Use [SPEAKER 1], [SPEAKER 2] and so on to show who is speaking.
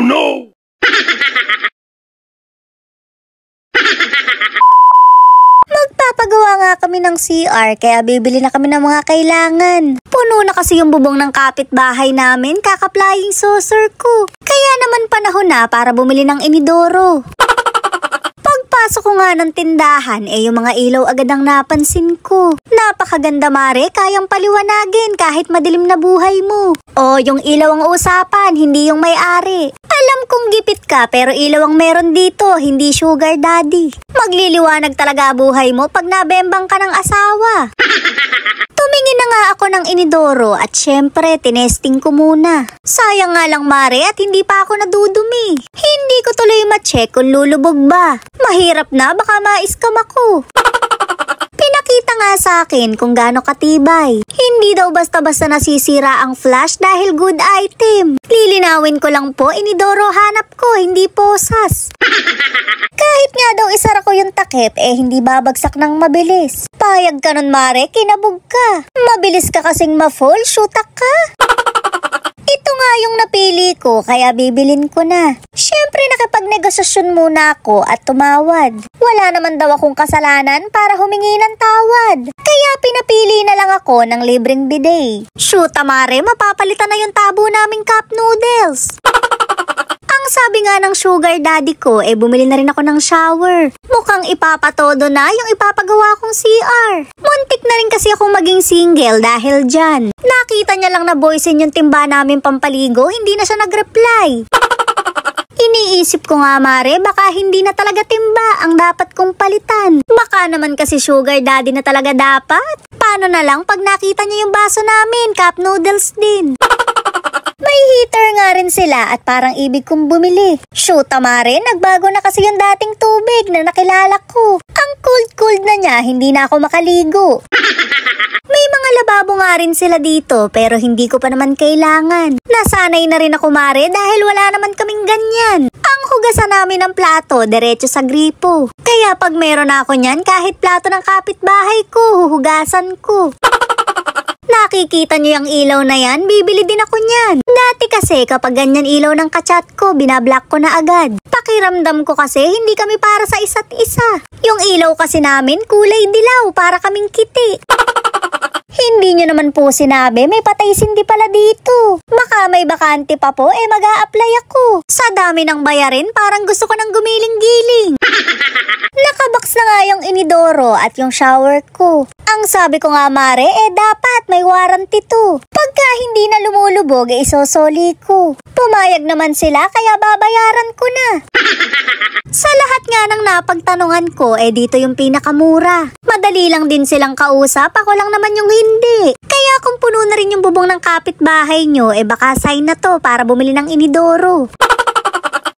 [SPEAKER 1] no!
[SPEAKER 2] Magpapagawa nga kami ng CR kaya bibili na kami ng mga kailangan. Puno na kasi yung bubong ng kapitbahay namin kakaplying saucer ko. Kaya naman panahon na para bumili ng inidoro. Pagpasok ko nga ng tindahan yung mga ilaw agad ang napansin ko. Napakaganda mare, kayang paliwanagin kahit madilim na buhay mo. O yung ilaw ang usapan, hindi yung may-ari. Alam kong gipit ka pero ilaw ang meron dito, hindi sugar daddy. Magliliwanag talaga buhay mo pag nabembang ka ng asawa. Tumingin na nga ako ng inidoro at syempre tinesting ko muna. Sayang nga lang mare at hindi pa ako nadudumi. Hindi ko tuloy ma-check kung lulubog ba. Mahirap na, baka ma-scam ako. Pinakita nga sa akin kung gaano katibay. Hindi daw basta-basta nasisira ang flash dahil good item. Lilinawin ko lang po, inidoro hanap ko, hindi posas. Kahit nga daw isara ko yung takip, hindi babagsak ng mabilis. Payag ka nun mare, kinabog ka. Mabilis ka kasing ma-fall, shootak ka. Ito nga yung napili ko, kaya bibilin ko na. Siyempre nakipagnegosasyon muna ako at tumawad. Wala naman daw akong kasalanan para humingi ng tawad. Kaya pinapili na lang ako ng libreng bidet. Shoot mare, mapapalitan na yung tabo naming cup noodles. Ang sabi nga ng sugar daddy ko, bumili na rin ako ng shower. Mukhang ipapatodo na yung ipapagawa kong CR. Muntik na rin kasi akong maging single dahil dyan. Nakita niya lang na boysin yung timba namin pampaligo, hindi na siya nag-reply. Iniisip ko nga mare, baka hindi na talaga timba ang dapat kong palitan. Baka naman kasi sugar daddy na talaga dapat. Paano na lang pag nakita niya yung baso namin, cup noodles din. May heater nga rin sila at parang ibig kong bumili. Shoot mare, nagbago na kasi yung dating tubig na nakilala ko. Ang cold na niya, hindi na ako makaligo. May mga lababo nga rin sila dito pero hindi ko pa naman kailangan. Nasanay na rin ako mare dahil wala naman kaming ganyan. Ang hugasan namin ng plato, diretso sa gripo. Kaya pag meron ako niyan, kahit plato ng kapitbahay ko, huhugasan ko. Nakikita niyo yung ilaw na yan, bibili din ako niyan. Dati kasi kapag ganyan ilaw ng kachat ko, binablock ko na agad. Pakiramdam ko kasi hindi kami para sa isa't isa. Yung ilaw kasi namin kulay dilaw para kaming kiti. Hindi nyo naman po sinabi, may patay sindi pala dito. Baka may bakante pa po, mag-a-apply ako. Sa dami ng bayarin, parang gusto ko nang gumiling-giling. Nakabox na nga yung inidoro at yung shower ko. Ang sabi ko nga mare, dapat may warranty to. Pagka hindi na lumulubog, isosoli ko. Pumayag naman sila, kaya babayaran ko na. Sa lahat nga ng napagtanungan ko, dito yung pinakamura. Madali lang din silang kausap, ako lang naman yung hindi. Kaya kung puno na rin yung bubong ng kapitbahay nyo, baka sign na to para bumili ng inidoro.